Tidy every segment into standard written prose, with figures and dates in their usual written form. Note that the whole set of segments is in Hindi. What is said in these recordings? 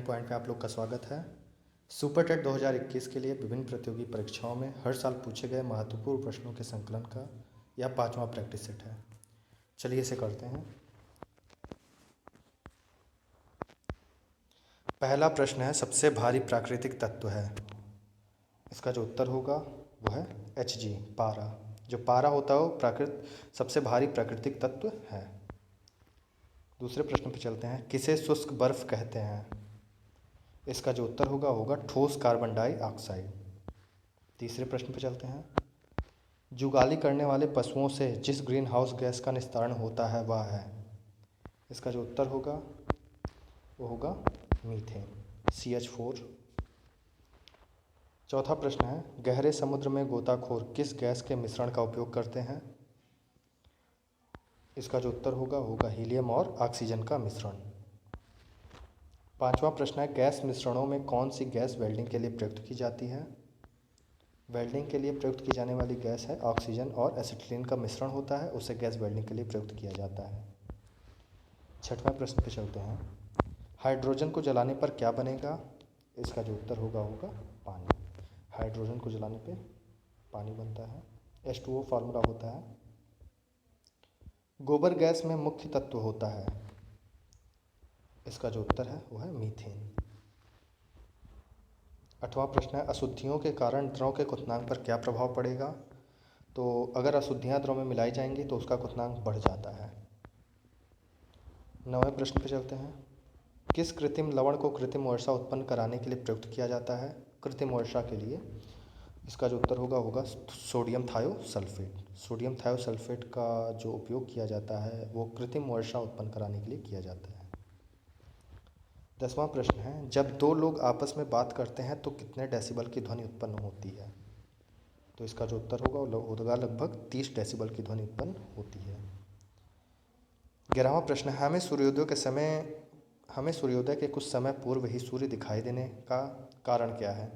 पॉइंट में आप लोग का स्वागत है। सुपर टेट 2021 के लिए विभिन्न प्रतियोगी परीक्षाओं में हर साल पूछे गए महत्वपूर्ण प्रश्नों के संकलन का यह 5वां प्रैक्टिस सेट है। चलिए इसे करते हैं। पहला प्रश्न है, सबसे भारी प्राकृतिक तत्व है। इसका जो उत्तर होगा वो है Hg, पारा। जो पारा होता है वो सबसे भारी प्राकृतिक तत्व है। दूसरे प्रश्न पर चलते हैं, किसे शुष्क बर्फ कहते हैं। इसका जो उत्तर होगा ठोस कार्बन डाइऑक्साइड। तीसरे प्रश्न पर चलते हैं, जुगाली करने वाले पशुओं से जिस ग्रीन हाउस गैस का निस्तारण होता है वह है। इसका जो उत्तर होगा वो होगा मीथेन, CH4। चौथा प्रश्न है, गहरे समुद्र में गोताखोर किस गैस के मिश्रण का उपयोग करते हैं। इसका जो उत्तर होगा हीलियम और ऑक्सीजन का मिश्रण। पांचवा प्रश्न है, गैस मिश्रणों में कौन सी गैस वेल्डिंग के लिए प्रयुक्त की जाती है। वेल्डिंग के लिए प्रयुक्त की जाने वाली गैस है ऑक्सीजन और एसिटिलीन का मिश्रण होता है, उसे गैस वेल्डिंग के लिए प्रयुक्त किया जाता है। छठवां प्रश्न पे चलते हैं, हाइड्रोजन को जलाने पर क्या बनेगा। इसका जो उत्तर होगा पानी। हाइड्रोजन को जलाने पे पानी बनता है, H2O फार्मूला होता है। गोबर गैस में मुख्य तत्व होता है। इसका जो उत्तर है वो है मीथेन। आठवां प्रश्न है, अशुद्धियों के कारण द्रव के क्वथनांक पर क्या प्रभाव पड़ेगा। तो अगर अशुद्धियां द्रव में मिलाई जाएंगी तो उसका क्वथनांक बढ़ जाता है। नौवें प्रश्न पे चलते हैं, किस कृत्रिम लवण को कृत्रिम वर्षा उत्पन्न कराने के लिए प्रयुक्त किया जाता है। कृत्रिम वर्षा के लिए इसका जो उत्तर होगा सोडियम थायोसल्फेट। सोडियम थायोसल्फेट का जो उपयोग किया जाता है वो कृत्रिम वर्षा उत्पन्न कराने के लिए किया जाता है। 10वां प्रश्न है, जब दो लोग आपस में बात करते हैं तो कितने डेसिबल की ध्वनि उत्पन्न होती है। तो इसका जो उत्तर होगा लगभग 30 डेसिबल की ध्वनि उत्पन्न होती है। 11वां प्रश्न है, हमें सूर्योदय के कुछ समय पूर्व ही सूर्य दिखाई देने का कारण क्या है।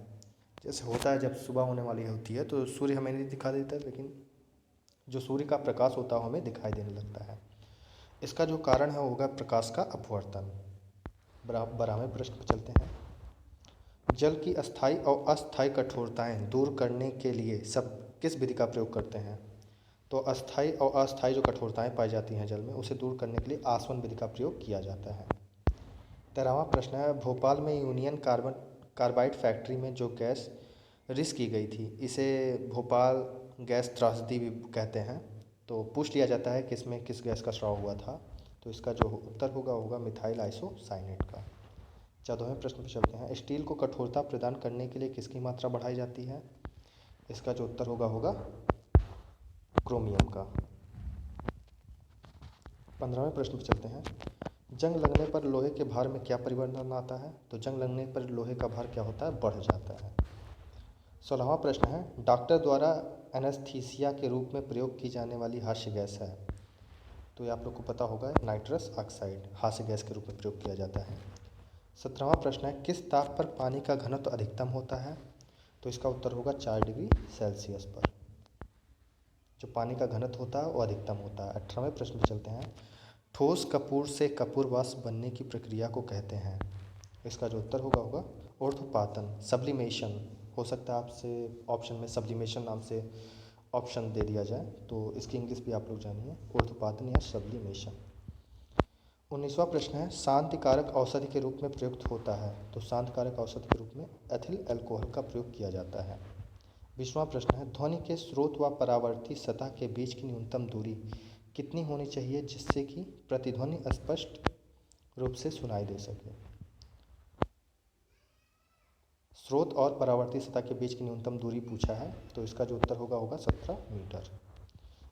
जैसे होता है जब सुबह होने वाली होती है तो सूर्य हमें नहीं दिखा देता, लेकिन जो सूर्य का प्रकाश होता है हमें दिखाई देने लगता है। इसका जो कारण है वो होगा प्रकाश का अपवर्तन। 12वें प्रश्न पर चलते हैं, जल की अस्थायी और अस्थायी कठोरताएं दूर करने के लिए सब किस विधि का प्रयोग करते हैं। तो अस्थायी और अस्थायी जो कठोरताएं पाई जाती हैं जल में उसे दूर करने के लिए आसवन विधि का प्रयोग किया जाता है। 13वां प्रश्न है, भोपाल में यूनियन कार्बाइड फैक्ट्री में जो गैस रिस की गई थी इसे भोपाल गैस त्रासदी भी कहते हैं। तो पूछ लिया जाता है कि इसमें किस गैस का स्राव हुआ था। तो इसका जो उत्तर होगा मिथाइल आइसोसाइनेट का। 14वें प्रश्न पर चलते हैं, स्टील को कठोरता प्रदान करने के लिए किसकी मात्रा बढ़ाई जाती है। इसका जो उत्तर होगा क्रोमियम का। 15वें प्रश्न पर चलते हैं, जंग लगने पर लोहे के भार में क्या परिवर्तन आता है। तो जंग लगने पर लोहे का भार क्या होता है, बढ़ जाता है। 16वां प्रश्न है, डॉक्टर द्वारा एनेस्थीसिया के रूप में प्रयोग की जाने वाली हास्य गैस है। तो ये आप लोग को पता होगा नाइट्रस ऑक्साइड हास्य गैस के रूप में प्रयोग किया जाता है। 17वां प्रश्न है, किस ताप पर पानी का घनत्व अधिकतम होता है। तो इसका उत्तर होगा 4 डिग्री सेल्सियस पर जो पानी का घनत्व होता है वो अधिकतम होता है। 18वें प्रश्न पर चलते हैं, ठोस कपूर से कपूर वाष्प बनने की प्रक्रिया को कहते हैं। इसका जो उत्तर होगा ऊर्ध्वपातन, सब्लिमेशन। हो सकता है आपसे ऑप्शन में सब्लिमेशन नाम से ऑप्शन दे दिया जाए, तो इसकी इंग्लिश भी आप लोग जानिए, ऊर्ध्वपातन या सब्लिमेशन। 19वां प्रश्न है, शांति कारक औषधि के रूप में प्रयुक्त होता है। तो शांति कारक औषधि के रूप में एथिल अल्कोहल का प्रयोग किया जाता है। 20वां प्रश्न है, ध्वनि के स्रोत व परावर्ती सतह के बीच की न्यूनतम दूरी कितनी होनी चाहिए जिससे कि प्रतिध्वनि स्पष्ट रूप से सुनाई दे सके। स्रोत और परावर्ती सतह के बीच की न्यूनतम दूरी पूछा है, तो इसका जो उत्तर होगा 17 मीटर।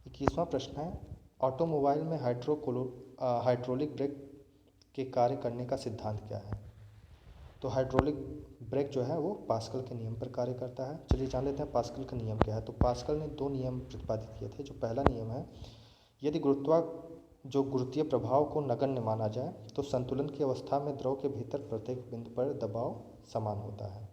21वां प्रश्न है, ऑटोमोबाइल में हाइड्रोलिक ब्रेक के कार्य करने का सिद्धांत क्या है। तो हाइड्रोलिक ब्रेक जो है वो पास्कल के नियम पर कार्य करता है। चलिए जान लेते हैं पास्कल का नियम क्या है। तो पास्कल ने 2 नियम प्रतिपादित किए थे। जो पहला नियम है, यदि गुरुत्वीय प्रभाव को नगण्य माना जाए तो संतुलन की अवस्था में द्रव के भीतर प्रत्येक बिंदु पर दबाव समान होता है।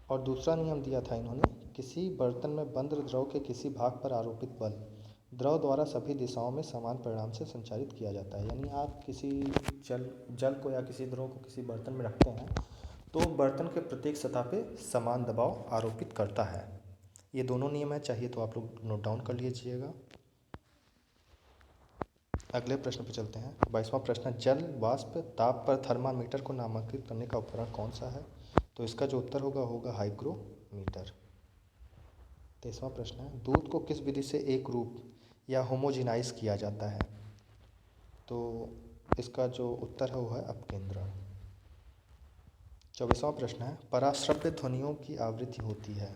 और दूसरा नियम दिया था इन्होंने, किसी बर्तन में बंद द्रव के किसी भाग पर आरोपित बल द्रव द्वारा सभी दिशाओं में समान परिणाम से संचारित किया जाता है। यानी आप किसी जल को या किसी द्रव को किसी बर्तन में रखते हैं तो बर्तन के प्रत्येक सतह पे समान दबाव आरोपित करता है। ये दोनों नियम है, चाहिए तो आप लोग नोट डाउन कर लीजिएगा। अगले प्रश्न पे चलते हैं। 22वां प्रश्न, जल वाष्प ताप पर थर्मामीटर को नामांकित करने का उपकरण कौन सा है? तो इसका जो उत्तर होगा हाइग्रोमीटर। 23वां प्रश्न है, दूध को किस विधि से एक रूप या होमोजिनाइज किया जाता है? तो इसका जो उत्तर है वो है अपकेंद्रण। 24वां प्रश्न है, पराश्रव्य ध्वनियों की आवृत्ति होती है?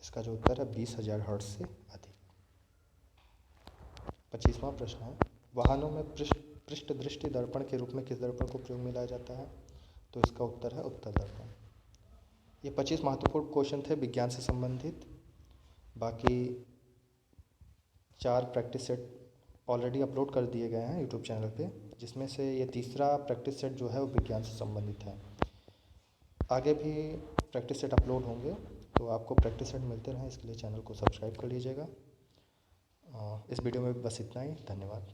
इसका जो उत्तर है 20,000 हर्ट्ज से अधिक। 25वां प्रश्न है, वाहनों में पृष्ठ दृष्टि दर्पण के रूप में किस दर्पण को प्रयोग में लाया जाता है? तो इसका उत्तर है उत्तल दर्पण। ये 25 महत्वपूर्ण क्वेश्चन थे विज्ञान से संबंधित। बाकी 4 प्रैक्टिस सेट ऑलरेडी अपलोड कर दिए गए हैं यूट्यूब चैनल पे, जिसमें से ये तीसरा प्रैक्टिस सेट जो है वो विज्ञान से संबंधित है। आगे भी प्रैक्टिस सेट अपलोड होंगे, तो आपको प्रैक्टिस सेट मिलते रहें इसके लिए चैनल को सब्सक्राइब कर लीजिएगा। इस वीडियो में बस इतना ही। धन्यवाद।